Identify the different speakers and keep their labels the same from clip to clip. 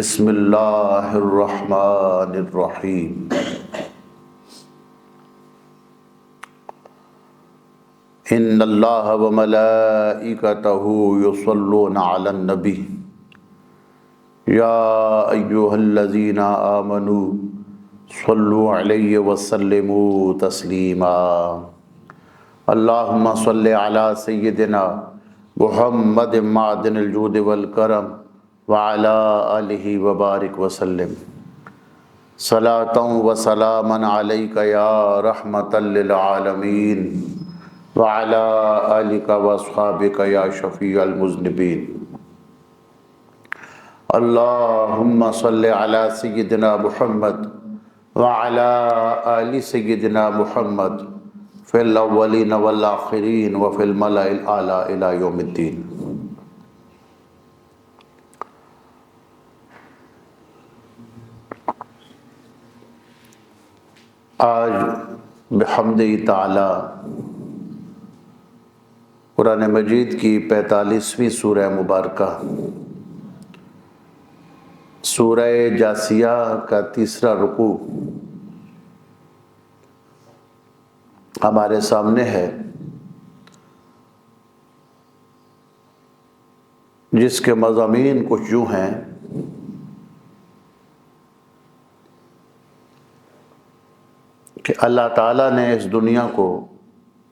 Speaker 1: بسم اللہ الرحمن الرحیم۔ ان اللہ وملائکتہ یصلون علی النبی یا ایھا الذین آمنوا صلوا علیہ وسلموا تسلیما۔ اللہم صل علی سیدنا محمد معدن الجود والکرم وعلی آلہ وبارک وسلم۔ صلاۃ و سلاما علیک یا رحمۃ للعالمین وعلی آلک واصحابک یا شفیع المذنبین۔ اللہم صل علی سیدنا محمد وعلی آل سیدنا محمد فی الاولین والآخرین وفی الملأ الاعلی الی یوم الدین۔ آج بحمد تعالی قرآن مجید کی 45ویں سورہ مبارکہ سورہ جاثیہ کا تیسرا رکوع ہمارے سامنے ہے، جس کے مضامین کچھ یوں ہیں: کہ اللہ تعالیٰ نے اس دنیا کو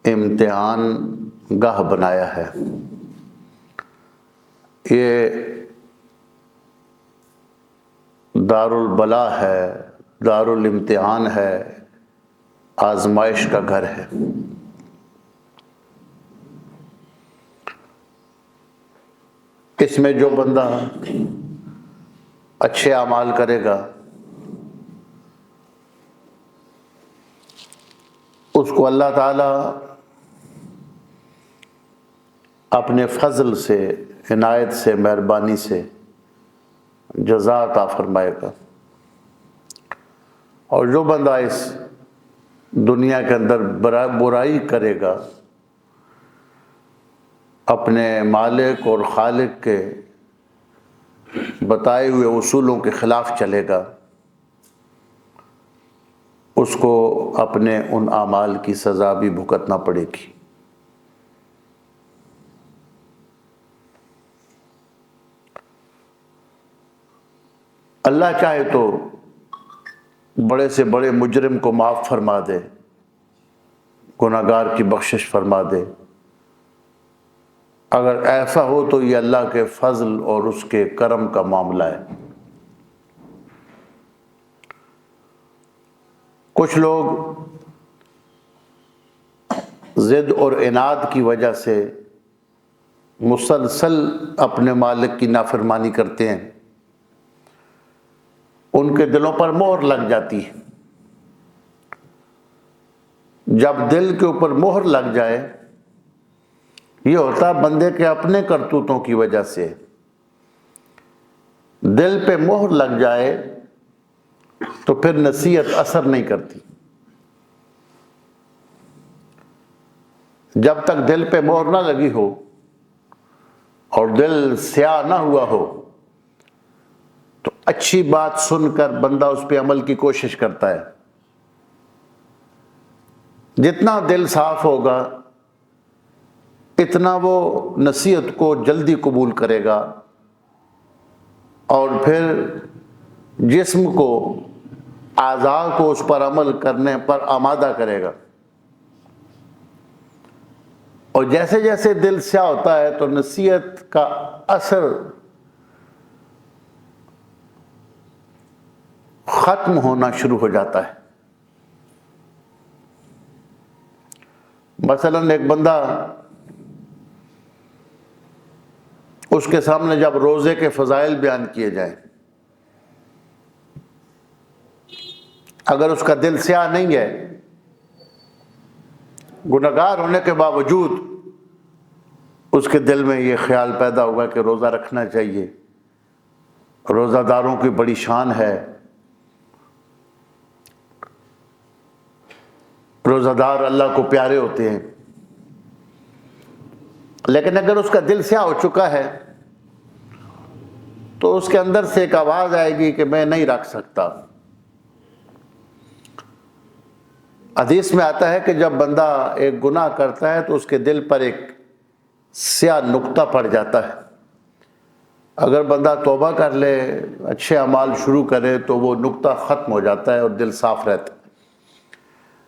Speaker 1: امتحان گاہ بنایا ہے، یہ دار البلا ہے، دار الامتحان ہے، آزمائش کا گھر ہے۔ اس میں جو بندہ اچھے اعمال کرے گا اس کو اللہ تعالیٰ اپنے فضل سے، عنایت سے، مہربانی سے جزا عطا فرمائے گا، اور جو بندہ اس دنیا کے اندر برائی کرے گا، اپنے مالک اور خالق کے بتائے ہوئے اصولوں کے خلاف چلے گا، اس کو اپنے ان اعمال کی سزا بھی بھگتنا پڑے گی۔ اللہ چاہے تو بڑے سے بڑے مجرم کو معاف فرما دے، گناہگار کی بخشش فرما دے۔ اگر ایسا ہو تو یہ اللہ کے فضل اور اس کے کرم کا معاملہ ہے۔ کچھ لوگ ضد اور عناد کی وجہ سے مسلسل اپنے مالک کی نافرمانی کرتے ہیں، ان کے دلوں پر مہر لگ جاتی ہے۔ جب دل کے اوپر مہر لگ جائے، یہ ہوتا ہے بندے کے اپنے کرتوتوں کی وجہ سے۔ دل پہ مہر لگ جائے تو پھر نصیحت اثر نہیں کرتی۔ جب تک دل پہ مہر نہ لگی ہو اور دل سیاہ نہ ہوا ہو تو اچھی بات سن کر بندہ اس پہ عمل کی کوشش کرتا ہے۔ جتنا دل صاف ہوگا اتنا وہ نصیحت کو جلدی قبول کرے گا، اور پھر جسم کو، اعضاء کو اس پر عمل کرنے پر آمادہ کرے گا، اور جیسے جیسے دل سیاہ ہوتا ہے تو نصیحت کا اثر ختم ہونا شروع ہو جاتا ہے۔ مثلاً ایک بندہ، اس کے سامنے جب روزے کے فضائل بیان کیے جائیں، اگر اس کا دل سیاہ نہیں ہے، گنہگار ہونے کے باوجود اس کے دل میں یہ خیال پیدا ہوگا کہ روزہ رکھنا چاہیے، روزہ داروں کی بڑی شان ہے، روزہ دار اللہ کو پیارے ہوتے ہیں۔ لیکن اگر اس کا دل سیاہ ہو چکا ہے تو اس کے اندر سے ایک آواز آئے گی کہ میں نہیں رکھ سکتا۔ حدیث میں آتا ہے کہ جب بندہ ایک گناہ کرتا ہے تو اس کے دل پر ایک سیاہ نقطہ پڑ جاتا ہے۔ اگر بندہ توبہ کر لے، اچھے اعمال شروع کرے تو وہ نقطہ ختم ہو جاتا ہے اور دل صاف رہتا ہے۔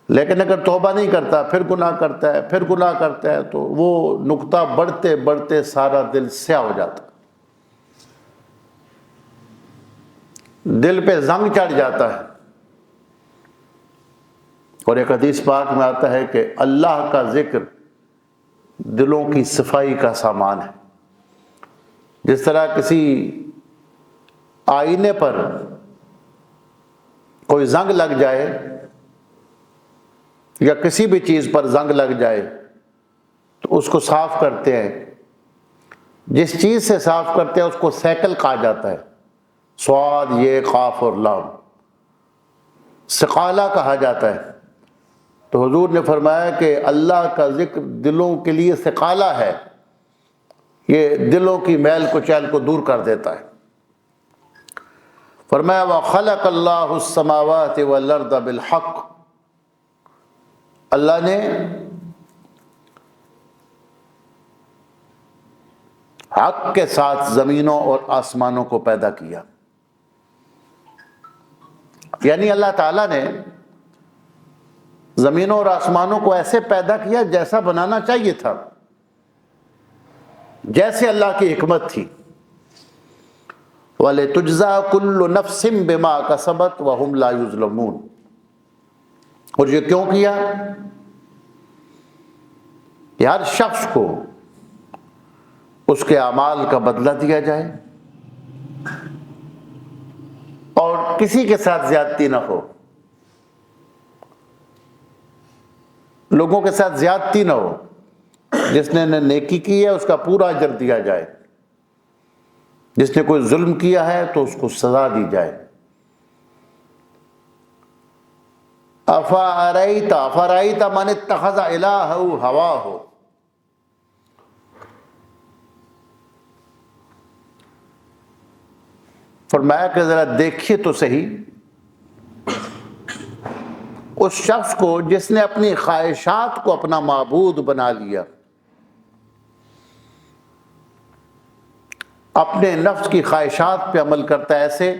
Speaker 1: لیکن اگر توبہ نہیں کرتا، پھر گناہ کرتا ہے، پھر گناہ کرتا ہے، تو وہ نقطہ بڑھتے بڑھتے سارا دل سیاہ ہو جاتا ہے، دل پہ زنگ چڑھ جاتا ہے۔ اور ایک حدیث پاک میں آتا ہے کہ اللہ کا ذکر دلوں کی صفائی کا سامان ہے۔ جس طرح کسی آئینے پر کوئی زنگ لگ جائے یا کسی بھی چیز پر زنگ لگ جائے تو اس کو صاف کرتے ہیں، جس چیز سے صاف کرتے ہیں اس کو سیکل کہا جاتا ہے، صاد یہ قاف اور لام، سقالہ کہا جاتا ہے۔ تو حضور نے فرمایا کہ اللہ کا ذکر دلوں کے لیے سقالہ ہے، یہ دلوں کی میل کچیل کو دور کر دیتا ہے۔ فرمایا وَخَلَقَ اللَّهُ السَّمَاوَاتِ وَالْأَرْضَ بِالْحَقِّ، اللہ نے حق کے ساتھ زمینوں اور آسمانوں کو پیدا کیا۔ یعنی اللہ تعالیٰ نے زمینوں اور آسمانوں کو ایسے پیدا کیا جیسا بنانا چاہیے تھا، جیسے اللہ کی حکمت تھی۔ وَلِتُجْزَىٰ كُلُّ نَفْسٍ بِمَا كَسَبَتْ وَهُمْ لَا يُظْلَمُونَ، اور یہ کیوں کیا کہ ہر شخص کو اس کے اعمال کا بدلہ دیا جائے اور کسی کے ساتھ زیادتی نہ ہو، لوگوں کے ساتھ زیادتی نہ ہو۔ جس نے نیکی کی ہے اس کا پورا اجر دیا جائے، جس نے کوئی ظلم کیا ہے تو اس کو سزا دی جائے۔ افرأیت من اتخذ الہہ ہواہ، فرمایا کہ ذرا دیکھیے تو صحیح اس شخص کو جس نے اپنی خواہشات کو اپنا معبود بنا لیا، اپنے نفس کی خواہشات پہ عمل کرتا ہے ایسے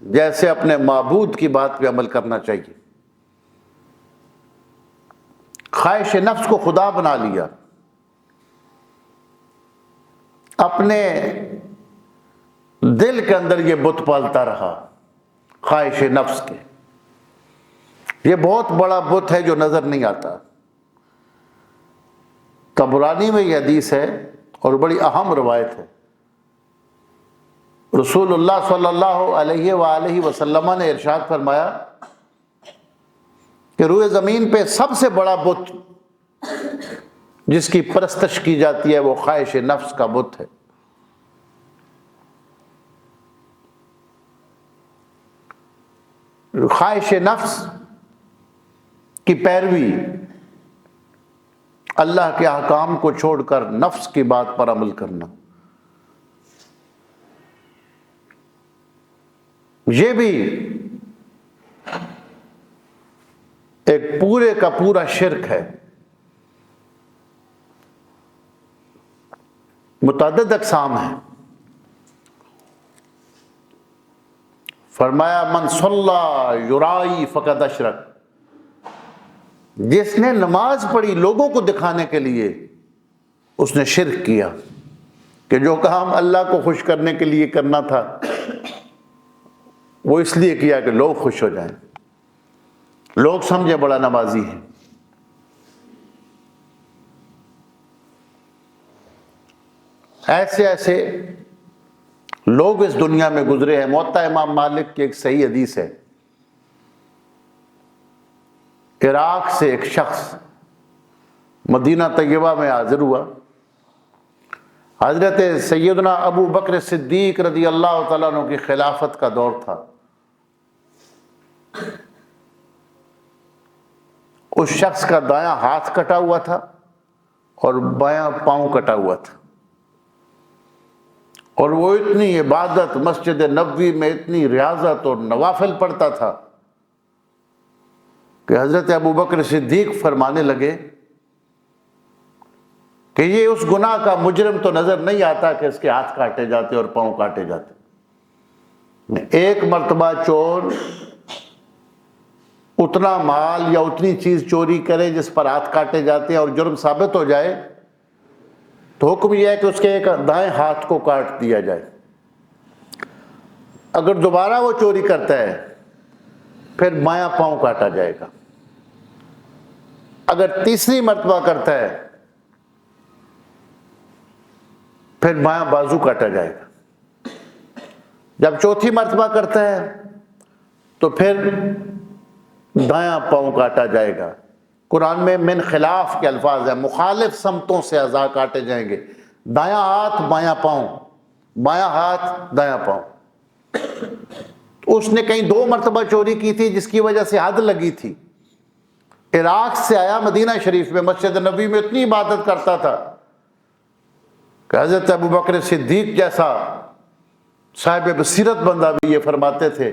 Speaker 1: جیسے اپنے معبود کی بات پہ عمل کرنا چاہیے۔ خواہش نفس کو خدا بنا لیا، اپنے دل کے اندر یہ بت پالتا رہا خواہش نفس کے۔ یہ بہت بڑا بت ہے جو نظر نہیں آتا۔ طبرانی میں یہ حدیث ہے اور بڑی اہم روایت ہے۔ رسول اللہ صلی اللہ علیہ وآلہ وسلم نے ارشاد فرمایا کہ روئے زمین پہ سب سے بڑا بت جس کی پرستش کی جاتی ہے وہ خواہش نفس کا بت ہے۔ خواہش نفس کی پیروی، اللہ کے احکام کو چھوڑ کر نفس کی بات پر عمل کرنا، یہ بھی ایک پورے کا پورا شرک ہے۔ متعدد اقسام ہیں۔ فرمایا من صلی یرائی فقد اشرک، جس نے نماز پڑھی لوگوں کو دکھانے کے لیے اس نے شرک کیا، کہ جو کام اللہ کو خوش کرنے کے لیے کرنا تھا وہ اس لیے کیا کہ لوگ خوش ہو جائیں، لوگ سمجھے بڑا نمازی ہے۔ ایسے ایسے لوگ اس دنیا میں گزرے ہیں۔ موطا امام مالک کی ایک صحیح حدیث ہے، عراق سے ایک شخص مدینہ طیبہ میں حاضر ہوا۔ حضرت سیدنا ابو بکر صدیق رضی اللہ تعالیٰ عنہ کی خلافت کا دور تھا۔ اس شخص کا دایاں ہاتھ کٹا ہوا تھا اور بایاں پاؤں کٹا ہوا تھا، اور وہ اتنی عبادت مسجد نبوی میں اتنی ریاضت اور نوافل پڑھتا تھا کہ حضرت ابوبکر صدیق فرمانے لگے کہ یہ اس گناہ کا مجرم تو نظر نہیں آتا کہ اس کے ہاتھ کاٹے جاتے اور پاؤں کاٹے جاتے۔ ایک مرتبہ چور اتنا مال یا اتنی چیز چوری کرے جس پر ہاتھ کاٹے جاتے ہیں اور جرم ثابت ہو جائے تو حکم یہ ہے کہ اس کے ایک دائیں ہاتھ کو کاٹ دیا جائے۔ اگر دوبارہ وہ چوری کرتا ہے پھر بایاں پاؤں کاٹا جائے گا، اگر تیسری مرتبہ کرتا ہے پھر بایاں بازو کاٹا جائے گا، جب چوتھی مرتبہ کرتا ہے تو پھر دایاں پاؤں کاٹا جائے گا۔ قرآن میں من خلاف کے الفاظ ہیں، مخالف سمتوں سے اعضاء کاٹے جائیں گے، دایاں ہاتھ بایاں پاؤں، بایاں ہاتھ دایاں پاؤں۔ اس نے کہیں 2 مرتبہ چوری کی تھی جس کی وجہ سے حد لگی تھی۔ عراق سے آیا مدینہ شریف میں، مسجد نبوی میں اتنی عبادت کرتا تھا کہ حضرت ابوبکر صدیق جیسا صاحب بصیرت بندہ بھی یہ فرماتے تھے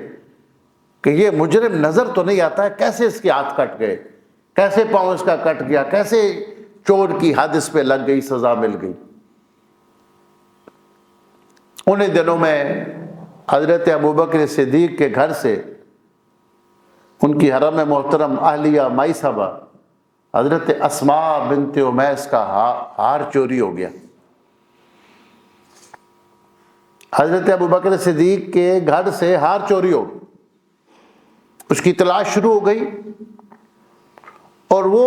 Speaker 1: کہ یہ مجرم نظر تو نہیں آتا ہے، کیسے اس کے ہاتھ کٹ گئے، کیسے پاؤں اس کا کٹ گیا، کیسے چور کی حد اس پہ لگ گئی، سزا مل گئی۔ انہیں دنوں میں حضرت ابوبکر صدیق کے گھر سے ان کی حرم محترم اہلیہ مائی صاحبہ حضرت اسماء بنت امیس کا ہار چوری ہو گیا۔ حضرت ابوبکر صدیق کے گھر سے ہار چوری ہو، اس کی تلاش شروع ہو گئی اور وہ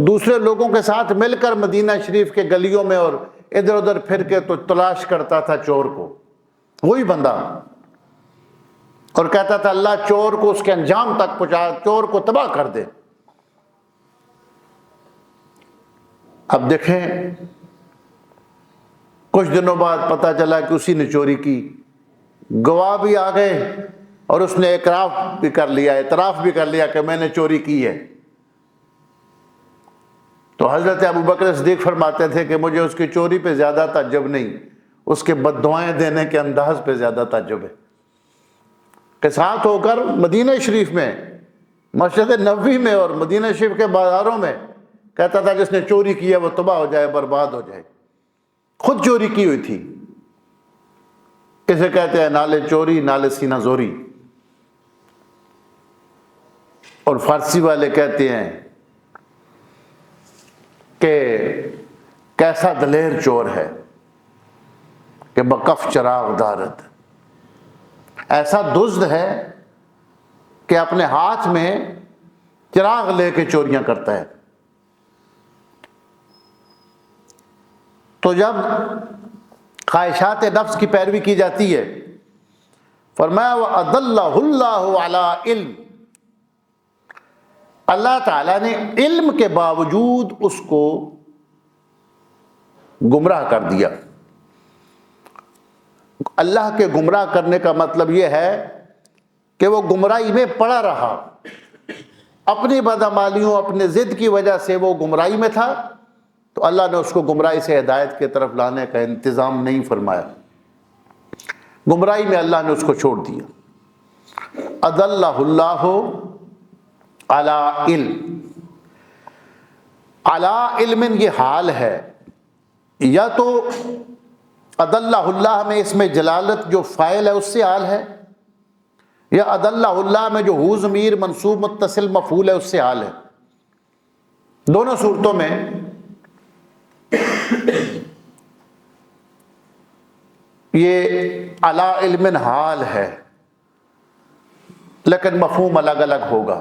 Speaker 1: دوسرے لوگوں کے ساتھ مل کر مدینہ شریف کے گلیوں میں اور ادھر ادھر پھر کے تو تلاش کرتا تھا چور کو، وہی بندہ، اور کہتا تھا اللہ چور کو اس کے انجام تک پہنچا، چور کو تباہ کر دے۔ اب دیکھیں کچھ دنوں بعد پتہ چلا کہ اسی نے چوری کی، گواہ بھی آ گئے اور اس نے اعتراف بھی کر لیا کہ میں نے چوری کی ہے۔ تو حضرت ابوبکر صدیق فرماتے تھے کہ مجھے اس کی چوری پہ زیادہ تعجب نہیں، اس کے بد دعائیں دینے کے انداز پہ زیادہ تعجب ہے کہ ساتھ ہو کر مدینہ شریف میں، مسجد نبوی میں اور مدینہ شریف کے بازاروں میں کہتا تھا جس نے چوری کی ہے وہ تباہ ہو جائے، برباد ہو جائے۔ خود چوری کی ہوئی تھی۔ اسے کہتے ہیں نالے چوری نالے سینہ زوری، اور فارسی والے کہتے ہیں کہ کیسا دلیر چور ہے کہ بکف چراغ دارد، ایسا دزد ہے کہ اپنے ہاتھ میں چراغ لے کے چوریاں کرتا ہے۔ تو جب خواہشات نفس کی پیروی کی جاتی ہے، فرمایا وَأَضَلَّهُ اللَّهُ عَلَىٰ علم، اللہ تعالیٰ نے علم کے باوجود اس کو گمراہ کر دیا۔ اللہ کے گمراہ کرنے کا مطلب یہ ہے کہ وہ گمراہی میں پڑا رہا، اپنی بدعمالیوں اپنے ضد کی وجہ سے وہ گمراہی میں تھا، تو اللہ نے اس کو گمراہی سے ہدایت کی طرف لانے کا انتظام نہیں فرمایا، گمراہی میں اللہ نے اس کو چھوڑ دیا۔ اضلہ اللہ علی علم، علی علم یہ حال ہے، یا تو اضلہ اللہ میں اس میں جلالت جو فاعل ہے اس سے حال ہے، یا اضلہ اللہ میں جو ہو ضمیر منصوب متصل مفعول ہے اس سے حال ہے۔ دونوں صورتوں میں یہ علی علم حال ہے، لیکن مفہوم الگ الگ ہوگا۔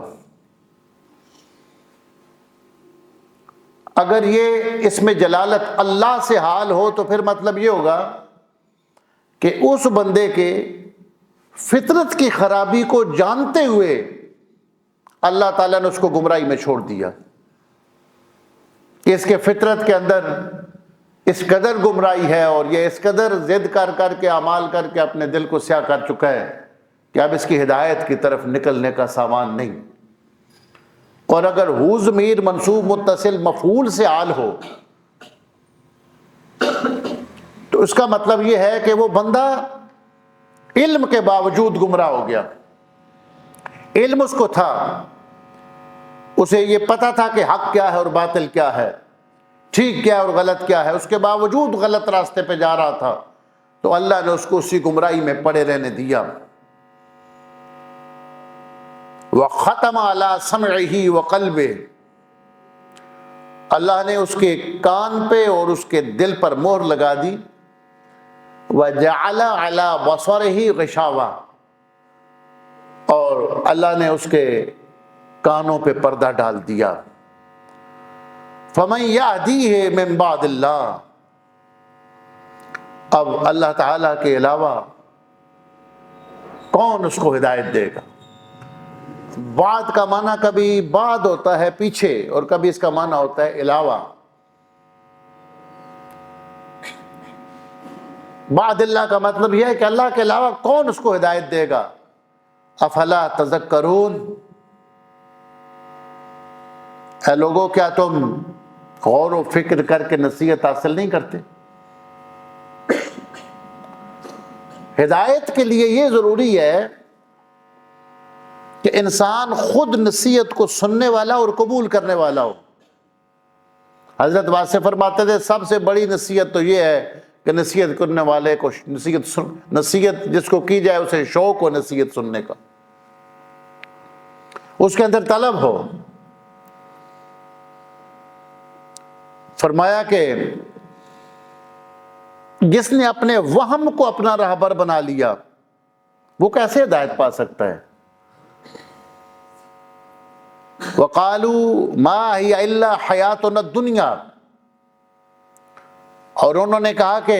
Speaker 1: اگر یہ اس میں جلالت اللہ سے حال ہو تو پھر مطلب یہ ہوگا کہ اس بندے کے فطرت کی خرابی کو جانتے ہوئے اللہ تعالیٰ نے اس کو گمراہی میں چھوڑ دیا، کہ اس کے فطرت کے اندر اس قدر گمراہی ہے اور یہ اس قدر ضد کر کر کے اعمال کر کے اپنے دل کو سیاہ کر چکا ہے کہ اب اس کی ہدایت کی طرف نکلنے کا سامان نہیں۔ اور اگر ہو ضمیر منصوب متصل مفعول سے حال ہو تو اس کا مطلب یہ ہے کہ وہ بندہ علم کے باوجود گمراہ ہو گیا. علم اس کو تھا، اسے یہ پتا تھا کہ حق کیا ہے اور باطل کیا ہے، ٹھیک کیا ہے اور غلط کیا ہے، اس کے باوجود غلط راستے پہ جا رہا تھا، تو اللہ نے اس کو اسی گمراہی میں پڑے رہنے دیا. وَخَتَمَ عَلَىٰ سَمْعِهِ وَقَلْبِهِ، اللہ نے اس کے کان پہ اور اس کے دل پر مہر لگا دی. وَجَعَلَ عَلَىٰ بَصَرِهِ غِشَاوَةً، اور اللہ نے اس کے کانوں پہ پردہ ڈال دیا. فَمَن يَهْدِيهِ مِن بَعْدِ اللَّهِ، اب اللہ تعالیٰ کے علاوہ کون اس کو ہدایت دے گا؟ بعد کا معنی کبھی بعد ہوتا ہے پیچھے، اور کبھی اس کا معنی ہوتا ہے علاوہ. بعد اللہ کا مطلب یہ ہے کہ اللہ کے علاوہ کون اس کو ہدایت دے گا. افلا تذکرون، اے لوگوں کیا تم غور و فکر کر کے نصیحت حاصل نہیں کرتے؟ ہدایت کے لیے یہ ضروری ہے کہ انسان خود نصیحت کو سننے والا اور قبول کرنے والا ہو. حضرت واسع فرماتے تھے سب سے بڑی نصیحت تو یہ ہے کہ نصیحت کرنے والے کو نصیحت جس کو کی جائے اسے شوق ہو نصیحت سننے کا، اس کے اندر طلب ہو. فرمایا کہ جس نے اپنے وہم کو اپنا رہبر بنا لیا وہ کیسے ہدایت پا سکتا ہے؟ وَقَالُوا مَا هِيَ إِلَّا حَيَاتُنَا الدُّنْيَا، اور انہوں نے کہا کہ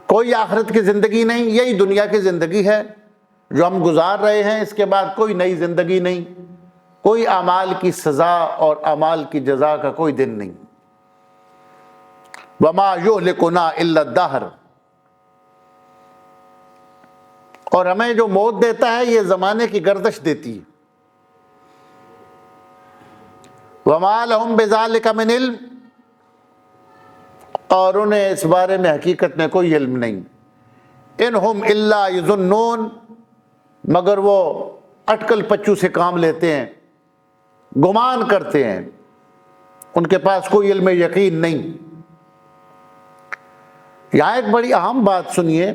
Speaker 1: کوئی آخرت کی زندگی نہیں، یہی دنیا کی زندگی ہے جو ہم گزار رہے ہیں، اس کے بعد کوئی نئی زندگی نہیں، کوئی اعمال کی سزا اور اعمال کی جزا کا کوئی دن نہیں. وَمَا يُهْلِكُنَا إِلَّا الدَّهْرُ، اور ہمیں جو موت دیتا ہے یہ زمانے کی گردش دیتی ہے. وَمَا لَهُمْ بِذَلِكَ مِنْ عِلْمٍ، اور انہیں اس بارے میں حقیقت میں کوئی علم نہیں. إِنْ هُمْ إِلَّا يَظُنُّونَ، مگر وہ اٹکل پچو سے کام لیتے ہیں، گمان کرتے ہیں، ان کے پاس کوئی علم یقین نہیں. یہاں ایک بڑی اہم بات سنیے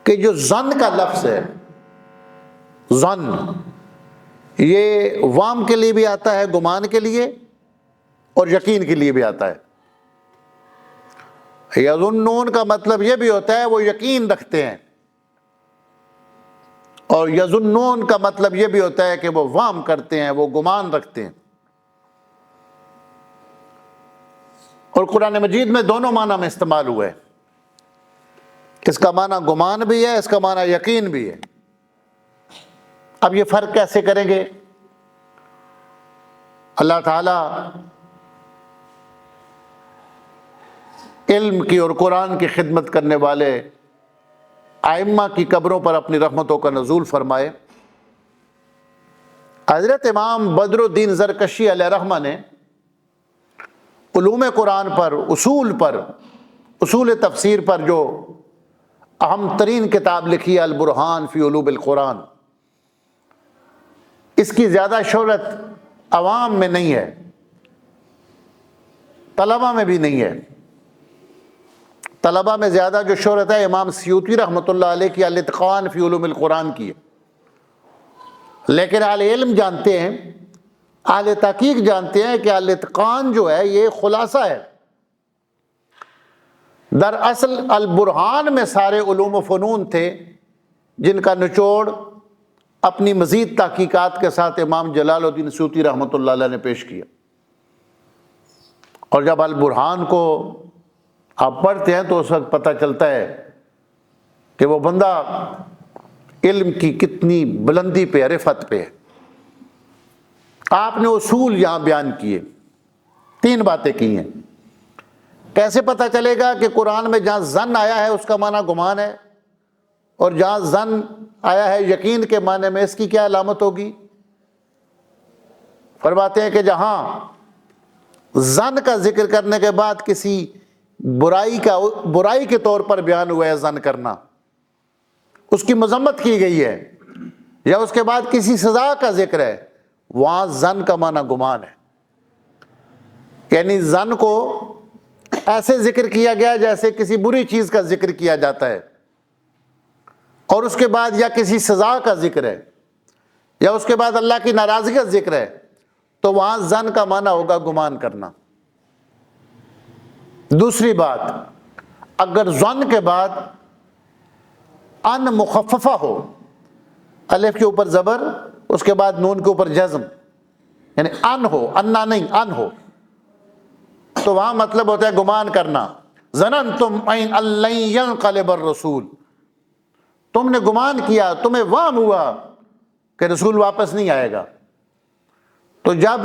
Speaker 1: کہ جو ظن کا لفظ ہے، ظن، یہ وام کے لیے بھی آتا ہے، گمان کے لیے، اور یقین کے لیے بھی آتا ہے. یظنون کا مطلب یہ بھی ہوتا ہے وہ یقین رکھتے ہیں، اور یظنون کا مطلب یہ بھی ہوتا ہے کہ وہ وام کرتے ہیں، وہ گمان رکھتے ہیں. اور قرآن مجید میں دونوں معنی میں استعمال ہوا ہے. اس کا معنی گمان بھی ہے، اس کا معنی یقین بھی ہے. اب یہ فرق کیسے کریں گے؟ اللہ تعالیٰ علم کی اور قرآن کی خدمت کرنے والے ائمہ کی قبروں پر اپنی رحمتوں کا نزول فرمائے. حضرت امام بدر الدین زرکشی علیہ رحمہ نے علوم قرآن پر، اصول تفسیر پر جو اہم ترین کتاب لکھی ہے البرہان فی علوم القرآن، اس کی زیادہ شہرت عوام میں نہیں ہے، طلبہ میں بھی نہیں ہے. طلبہ میں زیادہ جو شہرت ہے امام سیوطی رحمۃ اللہ علیہ کی الاتقان فی علوم القرآن کی ہے. لیکن اہل علم جانتے ہیں، اہل تحقیق جانتے ہیں کہ الاتقان جو ہے یہ خلاصہ ہے. دراصل البرہان میں سارے علوم و فنون تھے جن کا نچوڑ اپنی مزید تحقیقات کے ساتھ امام جلال الدین سیوطی رحمۃ اللہ علیہ نے پیش کیا. اور جب البرہان کو آپ پڑھتے ہیں تو اس وقت پتہ چلتا ہے کہ وہ بندہ علم کی کتنی بلندی پہ، عرفت پہ ہے. آپ نے اصول یہاں بیان کیے، 3 باتیں کی ہیں. کیسے پتہ چلے گا کہ قرآن میں جہاں ظن آیا ہے اس کا معنی گمان ہے، اور جہاں ظن آیا ہے یقین کے معنی میں اس کی کیا علامت ہوگی؟ فرماتے ہیں کہ جہاں ظن کا ذکر کرنے کے بعد کسی برائی کے طور پر بیان ہوا ہے زن کرنا، اس کی مذمت کی گئی ہے، یا اس کے بعد کسی سزا کا ذکر ہے، وہاں زن کا معنی گمان ہے، یعنی زن کو ایسے ذکر کیا گیا جیسے کسی بری چیز کا ذکر کیا جاتا ہے، اور اس کے بعد یا کسی سزا کا ذکر ہے یا اس کے بعد اللہ کی ناراضگی کا ذکر ہے، تو وہاں زن کا معنی ہوگا گمان کرنا۔ دوسری بات، اگر ظن کے بعد ان مخففہ ہو، الف کے اوپر زبر، اس کے بعد نون کے اوپر جزم، یعنی ان ہو، انا نہیں، ان ہو، تو وہاں مطلب ہوتا ہے گمان کرنا۔ ظننتم ان لن ينقلب الرسول، تم نے گمان کیا، تمہیں وہم ہوا کہ رسول واپس نہیں آئے گا۔ تو جب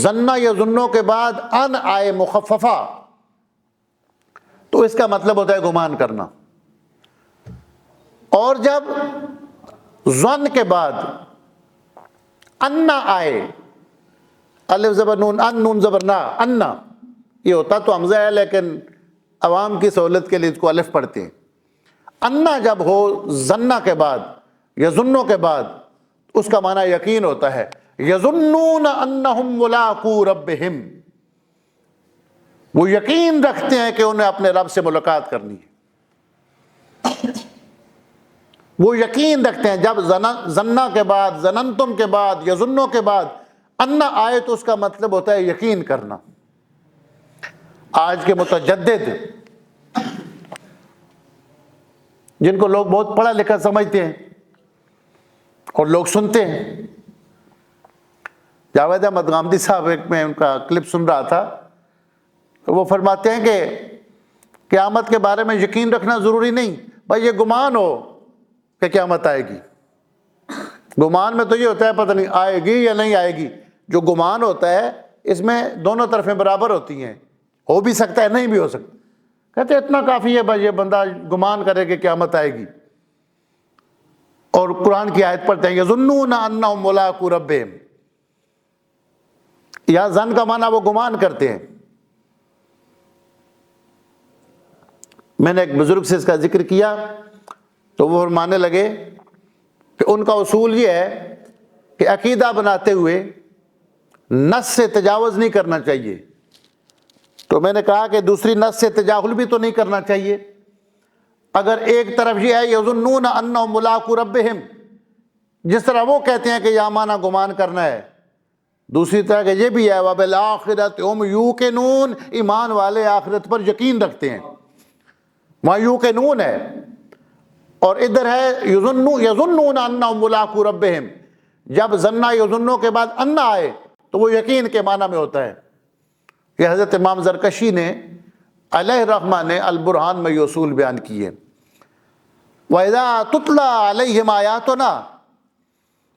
Speaker 1: ظنہ یا ظنوں کے بعد ان آئے مخففہ، تو اس کا مطلب ہوتا ہے گمان کرنا۔ اور جب ظن کے بعد انا آئے، الف زبر نون، ان نون زبر نا، انا، یہ ہوتا تو حمزہ ہے لیکن عوام کی سہولت کے لیے اس کو الف پڑھتے ہیں۔ انا جب ہو ظنہ کے بعد یا ظنوں کے بعد، اس کا معنی یقین ہوتا ہے۔ یظنون انہم ملاقو ربہم، وہ یقین رکھتے ہیں کہ انہیں اپنے رب سے ملاقات کرنی ہے، وہ یقین رکھتے ہیں۔ جب ظنہ کے بعد، ظننتم کے بعد، یظنوں کے بعد انا آئے تو اس کا مطلب ہوتا ہے یقین کرنا۔ آج کے متجدد جن کو لوگ بہت پڑھا لکھا سمجھتے ہیں اور لوگ سنتے ہیں، جاوید احمد غامدی صاحب، ایک میں ان کا کلپ سن رہا تھا، وہ فرماتے ہیں کہ قیامت کے بارے میں یقین رکھنا ضروری نہیں، بھائی یہ گمان ہو کہ قیامت آئے گی۔ گمان میں تو یہ ہوتا ہے پتہ نہیں آئے گی یا نہیں آئے گی، جو گمان ہوتا ہے اس میں دونوں طرفیں برابر ہوتی ہیں، ہو بھی سکتا ہے نہیں بھی ہو سکتا۔ کہتے ہیں اتنا کافی ہے بھائی یہ بندہ گمان کرے کہ قیامت آئے گی، اور قرآن کی آیت پڑھتے ہیں یظنون انہم ملاقو ربہم، یا ظن کا معنی وہ گمان کرتے ہیں۔ میں نے ایک بزرگ سے اس کا ذکر کیا تو وہ فرمانے لگے کہ ان کا اصول یہ ہے کہ عقیدہ بناتے ہوئے نص سے تجاوز نہیں کرنا چاہیے۔ تو میں نے کہا کہ دوسری نص سے تجاہل بھی تو نہیں کرنا چاہیے۔ اگر ایک طرف یہ ہے یظنون انہم ملاقو ربہم، جس طرح وہ کہتے ہیں کہ یہ معنی گمان کرنا ہے، دوسری طرح کہ یہ بھی ہے وبالآخرۃ ہم یوقنون، ایمان والے آخرت پر یقین رکھتے ہیں، وہاں یوقنون ہے، اور ادھر ہے یظنون انہم ملاقو ربہم۔ جب ظنہ یظنوں کے بعد انا آئے تو وہ یقین کے معنی میں ہوتا ہے۔ یہ حضرت امام زرکشی نے علیہ الرحمہ نے البرہان میں یہ اصول بیان کیے۔ وَإِذَا تُتْلَى عَلَيْهِمْ آيَاتُنَا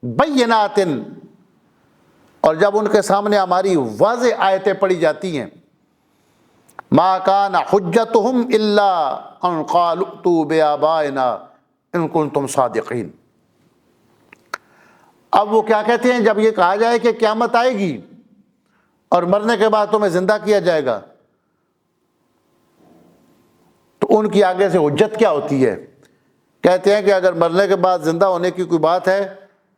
Speaker 1: بَيِّنَاتٍ، اور جب ان کے سامنے ہماری واضح آیتیں پڑھی جاتی ہیں، مَا كَانَ حُجَّتُهُمْ إِلَّا أَنْ قَالُوا ائْتُوا بِآبَائِنَا إِن كُنتُمْ صَادِقِينَ۔ اب وہ کیا کہتے ہیں جب یہ کہا جائے کہ قیامت آئے گی اور مرنے کے بعد تمہیں زندہ کیا جائے گا، تو ان کی آگے سے حجت کیا ہوتی ہے؟ کہتے ہیں کہ اگر مرنے کے بعد زندہ ہونے کی کوئی بات ہے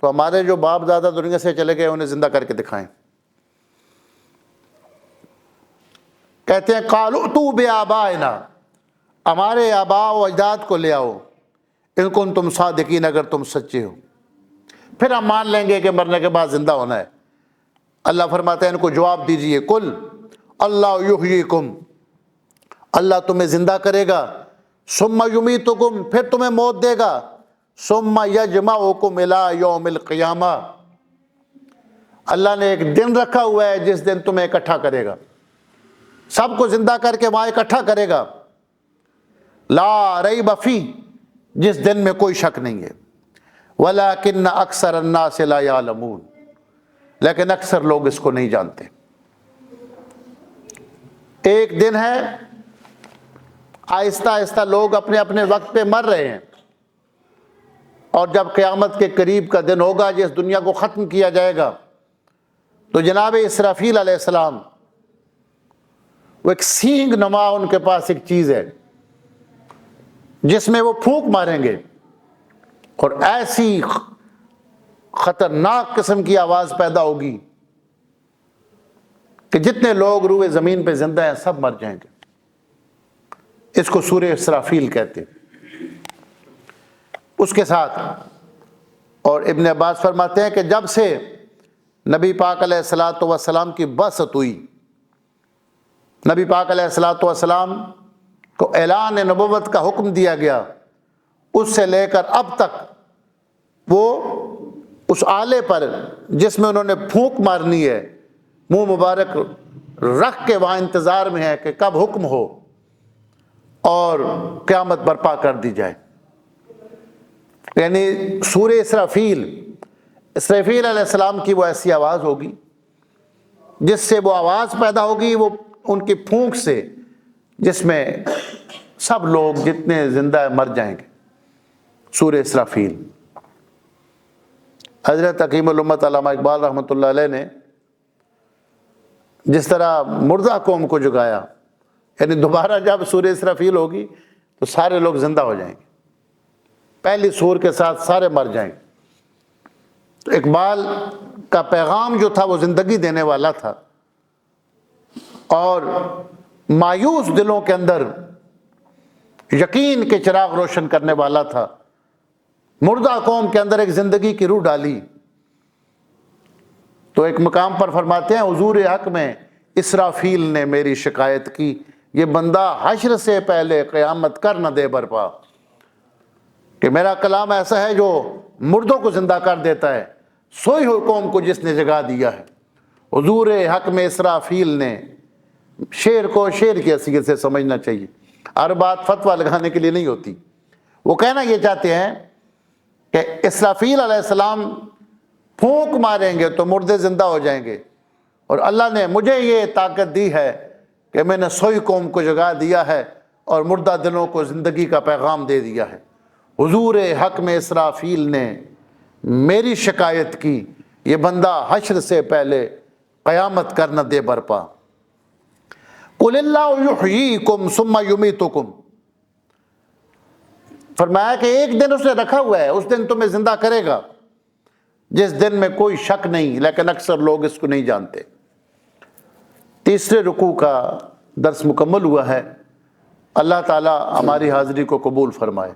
Speaker 1: تو ہمارے جو باپ دادا دنیا سے چلے گئے انہیں زندہ کر کے دکھائیں۔ کہتے ہیں قالوا ائتوا بآبائنا، ہمارے آباء و اجداد کو لے آؤ، ان کنتم صادقین، اگر تم سچے ہو، پھر ہم مان لیں گے کہ مرنے کے بعد زندہ ہونا ہے۔ اللہ فرماتے ہیں ان کو جواب دیجئے قل اللہ یحییکم، اللہ تمہیں زندہ کرے گا، ثم یمیتکم، پھر تمہیں موت دے گا، ثم یجمعکم الی یوم القیامہ، اللہ نے ایک دن رکھا ہوا ہے جس دن تمہیں اکٹھا کرے گا، سب کو زندہ کر کے وہاں اکٹھا کرے گا، لا ریب فیہ، جس دن میں کوئی شک نہیں ہے، ولکن اکثر الناس لا یعلمون، لیکن اکثر لوگ اس کو نہیں جانتے۔ ایک دن ہے، آہستہ آہستہ لوگ اپنے اپنے وقت پہ مر رہے ہیں، اور جب قیامت کے قریب کا دن ہوگا جس دنیا کو ختم کیا جائے گا، تو جناب اسرافیل علیہ السلام وہ ایک سینگ نما ان کے پاس ایک چیز ہے جس میں وہ پھونک ماریں گے اور ایسی خطرناک قسم کی آواز پیدا ہوگی کہ جتنے لوگ روئے زمین پہ زندہ ہیں سب مر جائیں گے۔ اس کو سورہ اسرافیل کہتے ہیں۔ اس کے ساتھ اور ابن عباس فرماتے ہیں کہ جب سے نبی پاک علیہ الصلاۃ والسلام کی بعثت ہوئی، نبی پاک علیہ الصلاۃ والسلام کو اعلان نبوت کا حکم دیا گیا، اس سے لے کر اب تک وہ اس آلے پر جس میں انہوں نے پھونک مارنی ہے منہ مبارک رکھ کے وہاں انتظار میں ہے کہ کب حکم ہو اور قیامت برپا کر دی جائے۔ یعنی سورہ اسرافیل علیہ السلام کی وہ ایسی آواز ہوگی جس سے وہ آواز پیدا ہوگی، وہ ان کی پھونک سے، جس میں سب لوگ جتنے زندہ مر جائیں گے۔ سورہ اسرافیل۔ حضرت حکیم الامت علامہ اقبال رحمۃ اللہ علیہ نے جس طرح مردہ قوم کو جگایا، یعنی دوبارہ جب سورہ اسرافیل ہوگی تو سارے لوگ زندہ ہو جائیں گے، پہلی سور کے ساتھ سارے مر جائیں گے۔ تو اقبال کا پیغام جو تھا وہ زندگی دینے والا تھا اور مایوس دلوں کے اندر یقین کے چراغ روشن کرنے والا تھا۔ مردہ قوم کے اندر ایک زندگی کی روح ڈالی۔ تو ایک مقام پر فرماتے ہیں حضور حق میں اسرافیل نے میری شکایت کی، یہ بندہ حشر سے پہلے قیامت کر نہ دے برپا، کہ میرا کلام ایسا ہے جو مردوں کو زندہ کر دیتا ہے، سوئی ہوئی قوم کو جس نے جگا دیا ہے۔ حضور حق میں اسرافیل نے، شعر کو شعر کی حیثیت سے سمجھنا چاہیے، ہر بات فتویٰ لگانے کے لیے نہیں ہوتی۔ وہ کہنا یہ چاہتے ہیں کہ اسرافیل علیہ السلام پھونک ماریں گے تو مردے زندہ ہو جائیں گے، اور اللہ نے مجھے یہ طاقت دی ہے کہ میں نے سوئی قوم کو جگا دیا ہے اور مردہ دلوں کو زندگی کا پیغام دے دیا ہے۔ حضور حق میں اسرافیل نے میری شکایت کی، یہ بندہ حشر سے پہلے قیامت کر نہ دے برپا۔ قل اللہ یحییکم ثم یمیتکم، فرمایا کہ ایک دن اس نے رکھا ہوا ہے، اس دن تمہیں زندہ کرے گا، جس دن میں کوئی شک نہیں، لیکن اکثر لوگ اس کو نہیں جانتے۔ تیسرے رکوع کا درس مکمل ہوا ہے۔ اللہ تعالی ہماری حاضری کو قبول فرمائے۔